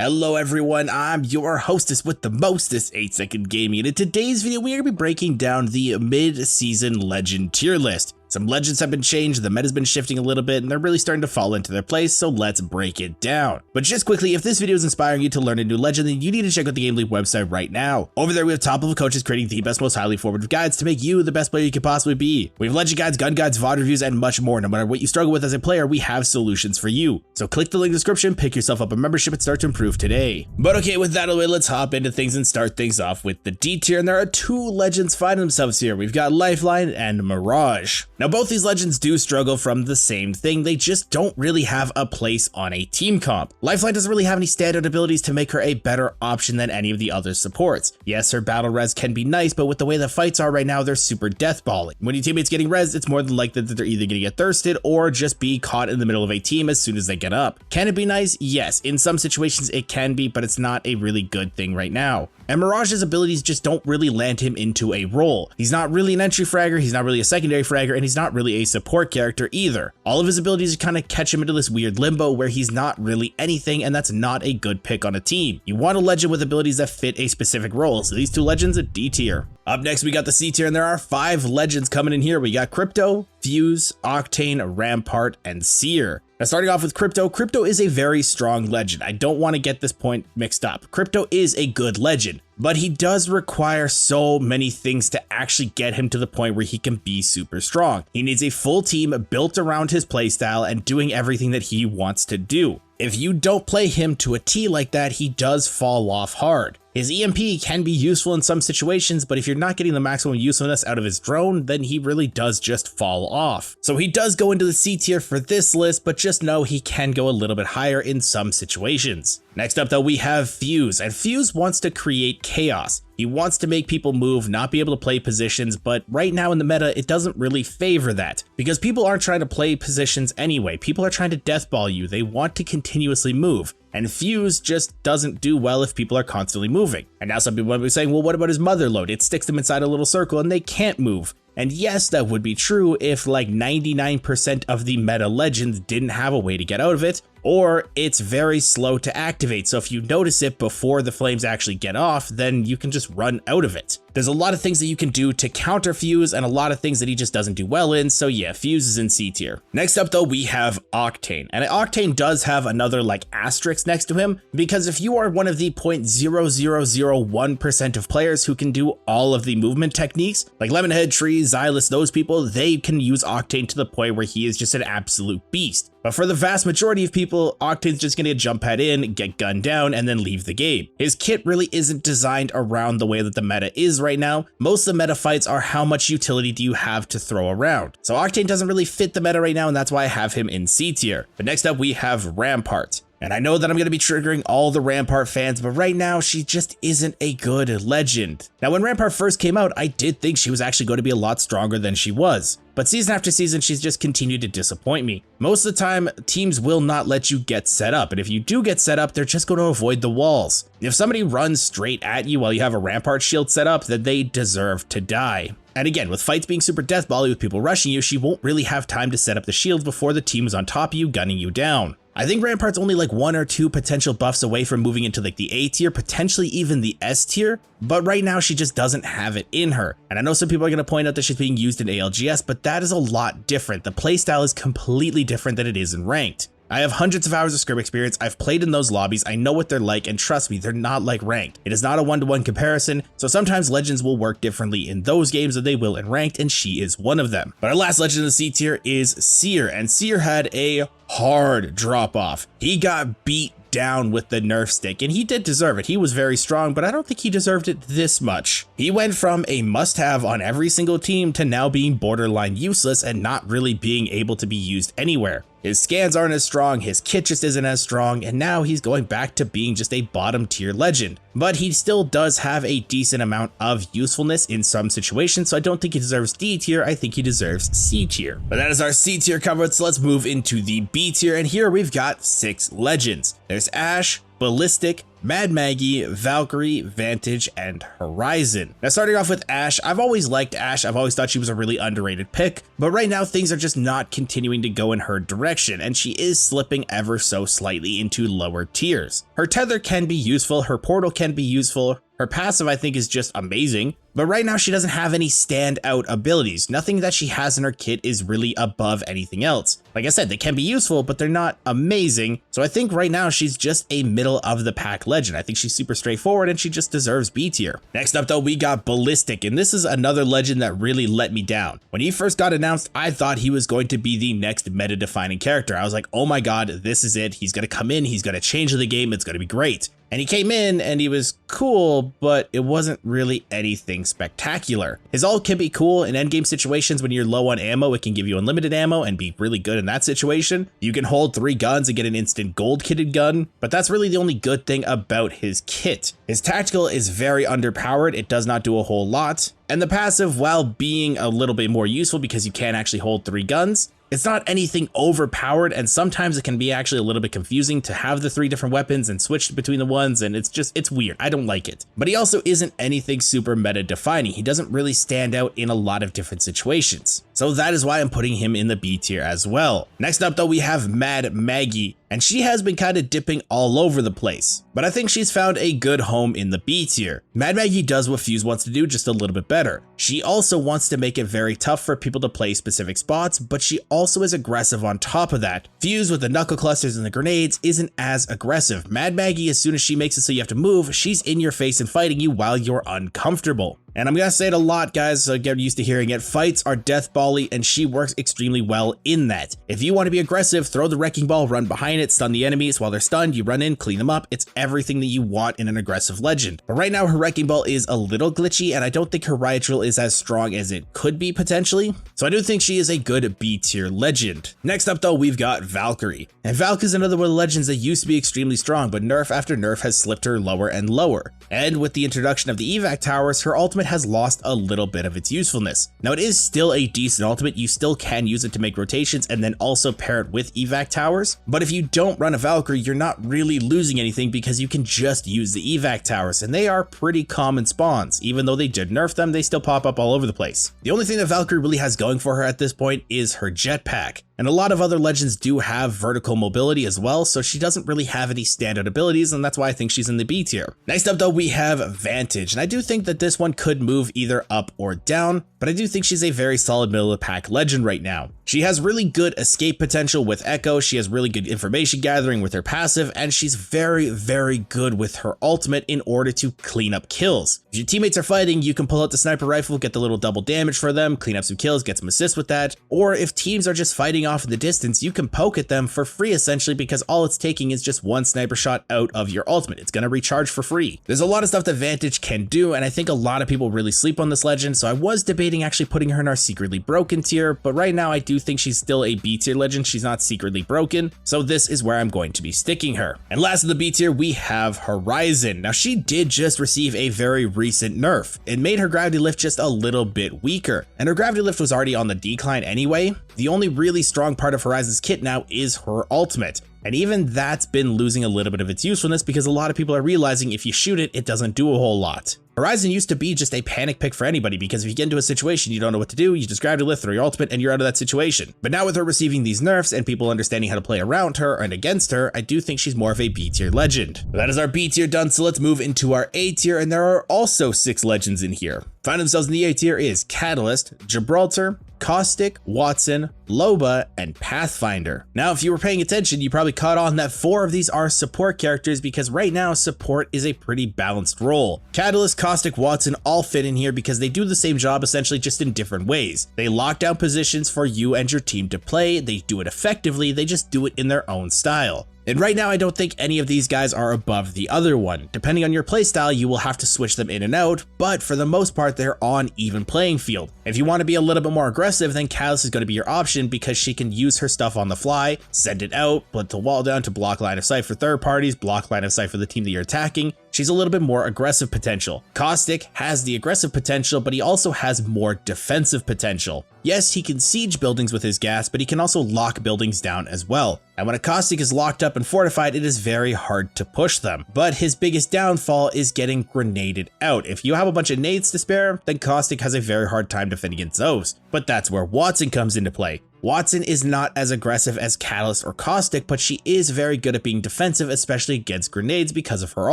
Hello everyone, I'm your hostess with the mostest 8-second gaming, and in today's video we are going to be breaking down the mid-season legend tier list. Some legends have been changed, the meta's been shifting a little bit, and they're really starting to fall into their place, so let's break it down. But just quickly, if this video is inspiring you to learn a new legend, then you need to check out the GameLeap website right now. Over there we have top level coaches creating the best, most highly informative guides to make you the best player you could possibly be. We have legend guides, gun guides, VOD reviews, and much more. No matter what you struggle with as a player, we have solutions for you. So click the link in the description, pick yourself up a membership, and start to improve today. But okay, with that out of the way, let's hop into things and start things off with the D tier, and there are two legends finding themselves here. We've got Lifeline and Mirage. Now both these legends do struggle from the same thing, they just don't really have a place on a team comp. Lifeline doesn't really have any standout abilities to make her a better option than any of the other supports. Yes, her battle res can be nice, but with the way the fights are right now, they're super deathballing. When your teammate's getting res, it's more than likely that they're either gonna get thirsted or just be caught in the middle of a team as soon as they get up. Can it be nice? Yes, in some situations it can be, but it's not a really good thing right now. And Mirage's abilities just don't really land him into a role. He's not really an entry fragger, he's not really a secondary fragger, and he's not really a support character either. All of his abilities kind of catch him into this weird limbo where he's not really anything, and that's not a good pick on a team. You want a legend with abilities that fit a specific role, so these two legends are D tier. Up next we got the C tier, and there are 5 legends coming in here. We got Crypto, Fuse, Octane, Rampart, and Seer. Now starting off with Crypto, Crypto is a very strong legend. I don't want to get this point mixed up. Crypto is a good legend, but he does require so many things to actually get him to the point where he can be super strong. He needs a full team built around his playstyle and doing everything that he wants to do. If you don't play him to a T like that, he does fall off hard. His EMP can be useful in some situations, but if you're not getting the maximum usefulness out of his drone, then he really does just fall off. So he does go into the C tier for this list, but just know he can go a little bit higher in some situations. Next up though, we have Fuse, and Fuse wants to create chaos. He wants to make people move, not be able to play positions, but right now in the meta, it doesn't really favor that because people aren't trying to play positions anyway. People are trying to deathball you. They want to continuously move. And Fuse just doesn't do well if people are constantly moving. And now some people might be saying, well, what about his mother load? It sticks them inside a little circle and they can't move. And yes, that would be true if like 99% of the meta legends didn't have a way to get out of it, or it's very slow to activate. So if you notice it before the flames actually get off, then you can just run out of it. There's a lot of things that you can do to counter Fuse and a lot of things that he just doesn't do well in. So yeah, Fuse is in C tier. Next up though, we have Octane, and Octane does have another like asterisk next to him, because if you are one of the 0.0001% of players who can do all of the movement techniques, like Lemonhead, Tree, Xylus, those people, they can use Octane to the point where he is just an absolute beast. But for the vast majority of people, Octane's just gonna jump head in, get gunned down, and then leave the game. His kit really isn't designed around the way that the meta is right now. Most of the meta fights are how much utility do you have to throw around. So Octane doesn't really fit the meta right now, and that's why I have him in C tier. But next up we have Rampart. And I know that I'm going to be triggering all the Rampart fans, but right now she just isn't a good legend. Now when Rampart first came out, I did think she was actually going to be a lot stronger than she was. But season after season, she's just continued to disappoint me. Most of the time, teams will not let you get set up, and if you do get set up, they're just going to avoid the walls. If somebody runs straight at you while you have a Rampart shield set up, then they deserve to die. And again, with fights being super deathbally with people rushing you, she won't really have time to set up the shields before the team is on top of you, gunning you down. I think Rampart's only like 1 or 2 potential buffs away from moving into like the A tier, potentially even the S tier, but right now she just doesn't have it in her. And I know some people are going to point out that she's being used in ALGS, but that is a lot different. The playstyle is completely different than it is in ranked. I have hundreds of hours of scrim experience, I've played in those lobbies, I know what they're like, and trust me, they're not like ranked. It is not a one-to-one comparison, so sometimes legends will work differently in those games than they will in ranked, and she is one of them. But our last legend in the C tier is Seer, and Seer had a hard drop off. He got beat down with the nerf stick, and he did deserve it. He was very strong, but I don't think he deserved it this much. He went from a must-have on every single team to now being borderline useless and not really being able to be used anywhere. His scans aren't as strong, his kit just isn't as strong, and now he's going back to being just a bottom tier legend. But he still does have a decent amount of usefulness in some situations, so I don't think he deserves D tier, I think he deserves C tier. But that is our C tier covered, so let's move into the B tier, and here we've got 6 legends. There's Ash, Ballistic, Mad Maggie, Valkyrie, Vantage, and Horizon. Now starting off with Ashe, I've always liked Ashe. I've always thought she was a really underrated pick, but right now things are just not continuing to go in her direction, and she is slipping ever so slightly into lower tiers. Her tether can be useful, her portal can be useful, her passive I think is just amazing, but right now she doesn't have any standout abilities. Nothing that she has in her kit is really above anything else. Like I said, they can be useful, but they're not amazing. So I think right now she's just a middle of the pack legend. I think she's super straightforward and she just deserves B tier. Next up though, we got Ballistic, and this is another legend that really let me down. When he first got announced, I thought he was going to be the next meta defining character. I was like, oh my god, this is it. He's gonna come in, he's gonna change the game, it's gonna be great. And he came in and he was cool, but it wasn't really anything spectacular. His ult can be cool in endgame situations. When you're low on ammo, it can give you unlimited ammo and be really good in that situation. You can hold 3 guns and get an instant gold kitted gun, but that's really the only good thing about his kit. His tactical is very underpowered, it does not do a whole lot. And the passive, while being a little bit more useful because you can actually hold 3 guns, it's not anything overpowered, and sometimes it can be actually a little bit confusing to have the 3 different weapons and switch between the ones, and it's weird. I don't like it. But he also isn't anything super meta defining. He doesn't really stand out in a lot of different situations. So that is why I'm putting him in the B tier as well. Next up though, we have Mad Maggie, and she has been kind of dipping all over the place, but I think she's found a good home in the B tier. Mad Maggie does what Fuse wants to do, just a little bit better. She also wants to make it very tough for people to play specific spots, but she also is aggressive on top of that. Fuse with the knuckle clusters and the grenades isn't as aggressive. Mad Maggie, as soon as she makes it so you have to move, she's in your face and fighting you while you're uncomfortable. And I'm gonna say it a lot, guys, so get used to hearing it. Fights are death bally, and she works extremely well in that. If you want to be aggressive, throw the wrecking ball, run behind it, stun the enemies. While they're stunned, you run in, clean them up. It's everything that you want in an aggressive legend. But right now, her wrecking ball is a little glitchy, and I don't think her riot drill is as strong as it could be potentially. So I do think she is a good B tier legend. Next up though, we've got Valkyrie. And Valk is another one of the legends that used to be extremely strong, but nerf after nerf has slipped her lower and lower. And with the introduction of the evac towers, her ultimate has lost a little bit of its usefulness. Now it is still a decent ultimate, you still can use it to make rotations and then also pair it with evac towers, but if you don't run a Valkyrie, you're not really losing anything because you can just use the evac towers, and they are pretty common spawns. Even though they did nerf them, they still pop up all over the place. The only thing that Valkyrie really has going for her at this point is her jetpack. And a lot of other legends do have vertical mobility as well, so she doesn't really have any standout abilities, and that's why I think she's in the B tier. Next up though, we have Vantage, and I do think that this one could move either up or down, but I do think she's a very solid middle of the pack legend right now. She has really good escape potential with Echo, she has really good information gathering with her passive, and she's very, very good with her ultimate in order to clean up kills. If your teammates are fighting, you can pull out the sniper rifle, get the little double damage for them, clean up some kills, get some assists with that, or if teams are just fighting off in the distance, you can poke at them for free essentially, because all it's taking is just one sniper shot out of your ultimate. It's gonna recharge for free. There's a lot of stuff that Vantage can do, and I think a lot of people really sleep on this legend, so I was debating actually putting her in our secretly broken tier, but right now I do think she's still a B tier legend. She's not secretly broken, so this is where I'm going to be sticking her. And last of the B tier, we have Horizon. Now she did just receive a very recent nerf. It made her gravity lift just a little bit weaker, and her gravity lift was already on the decline anyway. The only really strong part of Horizon's kit now is her ultimate. And even that's been losing a little bit of its usefulness because a lot of people are realizing if you shoot it, it doesn't do a whole lot. Horizon used to be just a panic pick for anybody because if you get into a situation you don't know what to do, you just grab your lift, throw your ultimate, and you're out of that situation. But now with her receiving these nerfs and people understanding how to play around her and against her, I do think she's more of a B tier legend. But that is our B tier done, so let's move into our A tier, and there are also 6 legends in here. Finding themselves in the A tier is Catalyst, Gibraltar, Caustic, Watson, Loba, and Pathfinder. Now, if you were paying attention, you probably caught on that 4 of these are support characters because right now support is a pretty balanced role. Catalyst, Caustic, Watson all fit in here because they do the same job essentially just in different ways. They lock down positions for you and your team to play, they do it effectively, they just do it in their own style. And right now, I don't think any of these guys are above the other one. Depending on your playstyle, you will have to switch them in and out, but for the most part, they're on even playing field. If you want to be a little bit more aggressive, then Catalyst is going to be your option because she can use her stuff on the fly, send it out, put the wall down to block line of sight for third parties, block line of sight for the team that you're attacking. she's a little bit more aggressive potential. Caustic has the aggressive potential, but he also has more defensive potential. Yes, he can siege buildings with his gas, but he can also lock buildings down as well. And when a Caustic is locked up and fortified, it is very hard to push them. But his biggest downfall is getting grenaded out. If you have a bunch of nades to spare, then Caustic has a very hard time defending against those. But that's where Wattson comes into play. Wattson is not as aggressive as Catalyst or Caustic, but she is very good at being defensive, especially against grenades because of her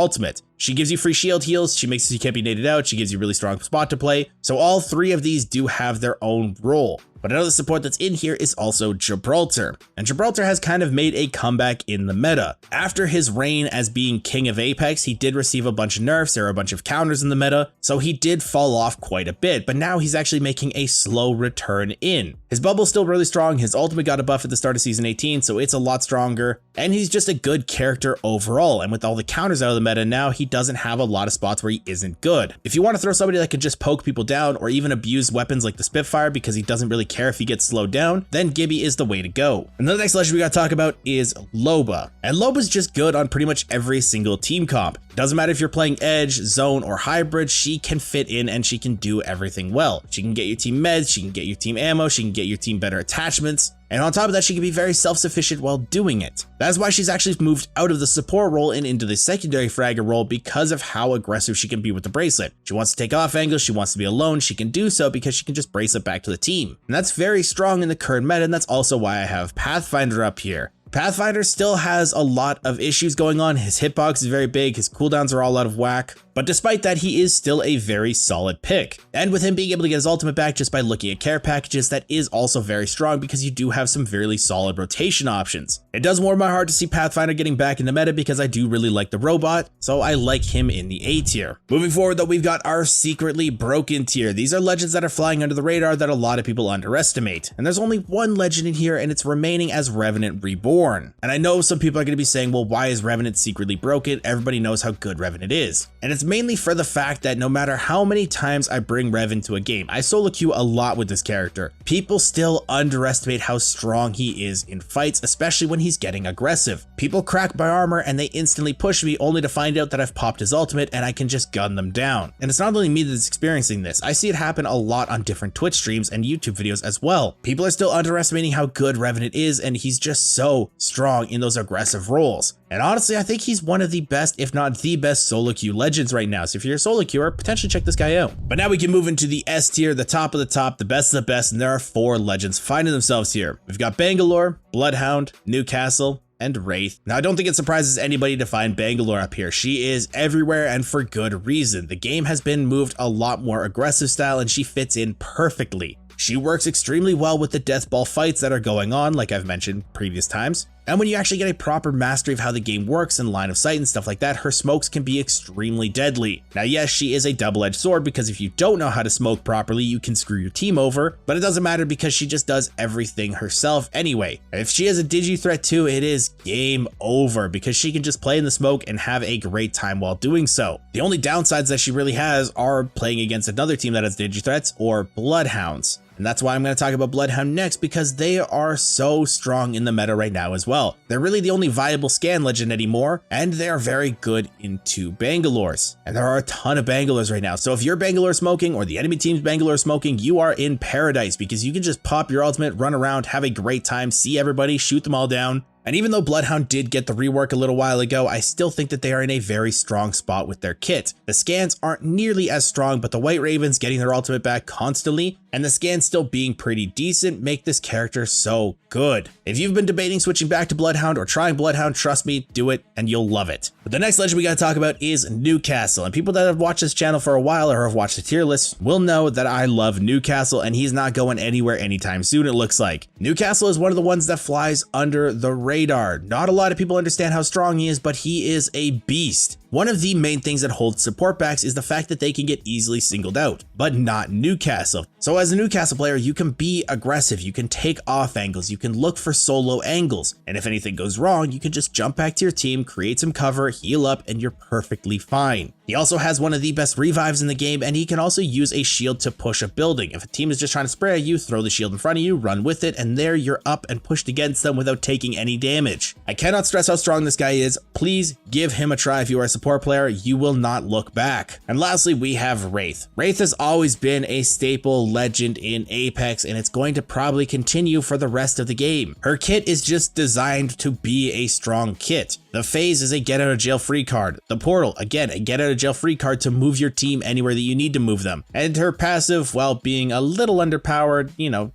ultimate. She gives you free shield heals, she makes it so you can't be naded out, she gives you a really strong spot to play, so all three of these do have their own role. But another support that's in here is also Gibraltar, and Gibraltar has kind of made a comeback in the meta. After his reign as being king of Apex, he did receive a bunch of nerfs, there were a bunch of counters in the meta, so he did fall off quite a bit, but now he's actually making a slow return in. His bubble's still really strong, his ultimate got a buff at the start of season 18, so it's a lot stronger, and he's just a good character overall, and with all the counters out of the meta now, he doesn't have a lot of spots where he isn't good. If you want to throw somebody that can just poke people down or even abuse weapons like the Spitfire because he doesn't really care if he gets slowed down, then Gibby is the way to go. And the next legend we gotta talk about is Loba. And Loba's just good on pretty much every single team comp. Doesn't matter if you're playing Edge, Zone, or Hybrid, she can fit in and she can do everything well. She can get your team meds, she can get your team ammo, she can get your team better attachments, and on top of that, she can be very self-sufficient while doing it. That's why she's actually moved out of the support role and into the secondary fragger role because of how aggressive she can be with the bracelet. She wants to take off angles, she wants to be alone, she can do so because she can just bracelet back to the team. And that's very strong in the current meta, and that's also why I have Pathfinder up here. Pathfinder still has a lot of issues going on. His hitbox is very big, his cooldowns are all out of whack, but despite that, he is still a very solid pick. And with him being able to get his ultimate back just by looking at care packages, that is also very strong because you do have some really solid rotation options. It does warm my heart to see Pathfinder getting back in the meta because I do really like the robot, so I like him in the A tier. Moving forward though, we've got our secretly broken tier. These are legends that are flying under the radar that a lot of people underestimate. And there's only one legend in here and it's remaining as Revenant Reborn. And I know some people are going to be saying, well, why is Revenant secretly broken? Everybody knows how good Revenant is. And it's mainly for the fact that no matter how many times I bring Rev into a game, I solo queue a lot with this character, people still underestimate how strong he is in fights, especially when he's getting aggressive. People crack my armor and they instantly push me only to find out that I've popped his ultimate and I can just gun them down. And it's not only me that's experiencing this, I see it happen a lot on different Twitch streams and YouTube videos as well. People are still underestimating how good Revenant is, and he's just so strong in those aggressive roles. And honestly, I think he's one of the best, if not the best, solo queue legends right now. So if you're a solo queuer, potentially check this guy out. But now we can move into the S tier, the top of the top, the best of the best, and there are 4 legends finding themselves here. We've got Bangalore, Bloodhound, Newcastle, and Wraith. Now, I don't think it surprises anybody to find Bangalore up here. She is everywhere and for good reason. The game has been moved a lot more aggressive style and she fits in perfectly. She works extremely well with the death ball fights that are going on, like I've mentioned previous times. And when you actually get a proper mastery of how the game works and line of sight and stuff like that, her smokes can be extremely deadly. Now, yes, she is a double-edged sword because if you don't know how to smoke properly, you can screw your team over, but it doesn't matter because she just does everything herself anyway. If she has a digi threat too, it is game over because she can just play in the smoke and have a great time while doing so. The only downsides that she really has are playing against another team that has digi threats or bloodhounds. And that's why I'm going to talk about Bloodhound next, because they are so strong in the meta right now as well. They're really the only viable scan legend anymore, and they are very good into Bangalores. And there are a ton of Bangalores right now. So if you're Bangalore smoking or the enemy team's Bangalore smoking, you are in paradise because you can just pop your ultimate, run around, have a great time, see everybody, shoot them all down. And even though Bloodhound did get the rework a little while ago, I still think that they are in a very strong spot with their kit. The scans aren't nearly as strong, but the White Ravens getting their ultimate back constantly, and the scans still being pretty decent, make this character so good. If you've been debating switching back to Bloodhound or trying Bloodhound, trust me, do it and you'll love it. But the next legend we gotta talk about is Newcastle, and people that have watched this channel for a while or have watched the tier list will know that I love Newcastle, and he's not going anywhere anytime soon, it looks like. Newcastle is one of the ones that flies under the radar. Not a lot of people understand how strong he is, but he is a beast. One of the main things that holds support backs is the fact that they can get easily singled out, but not Newcastle. So as a Newcastle player, you can be aggressive, you can take off angles, you can look for solo angles, and if anything goes wrong, you can just jump back to your team, create some cover, heal up, and you're perfectly fine. He also has one of the best revives in the game, and he can also use a shield to push a building. If a team is just trying to spray at you, throw the shield in front of you, run with it, and there you're up and pushed against them without taking any damage. I cannot stress how strong this guy is. Please give him a try if you are a support player. You will not look back. And lastly, we have Wraith. Wraith has always been a staple legend in Apex, and it's going to probably continue for the rest of the game. Her kit is just designed to be a strong kit. The phase is a get out of jail free card. The portal, again, a get out of jail free card to move your team anywhere that you need to move them. And her passive, while being a little underpowered,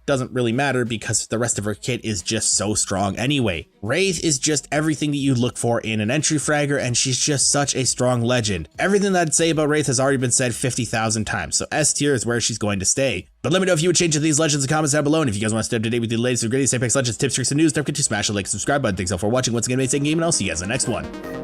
doesn't really matter because the rest of her kit is just so strong anyway. Wraith is just everything that you look for in an entry fragger, and she's just such a strong legend. Everything that I'd say about Wraith has already been said 50,000 times, so S tier is where she's going to stay. But let me know if you would change these legends in the comments down below, and if you guys want to stay up to date with the latest and greatest Apex Legends tips, tricks, and news, don't forget to smash the like, subscribe button. Thanks all for watching. Once again, it's Game, and I'll see you guys in the next one.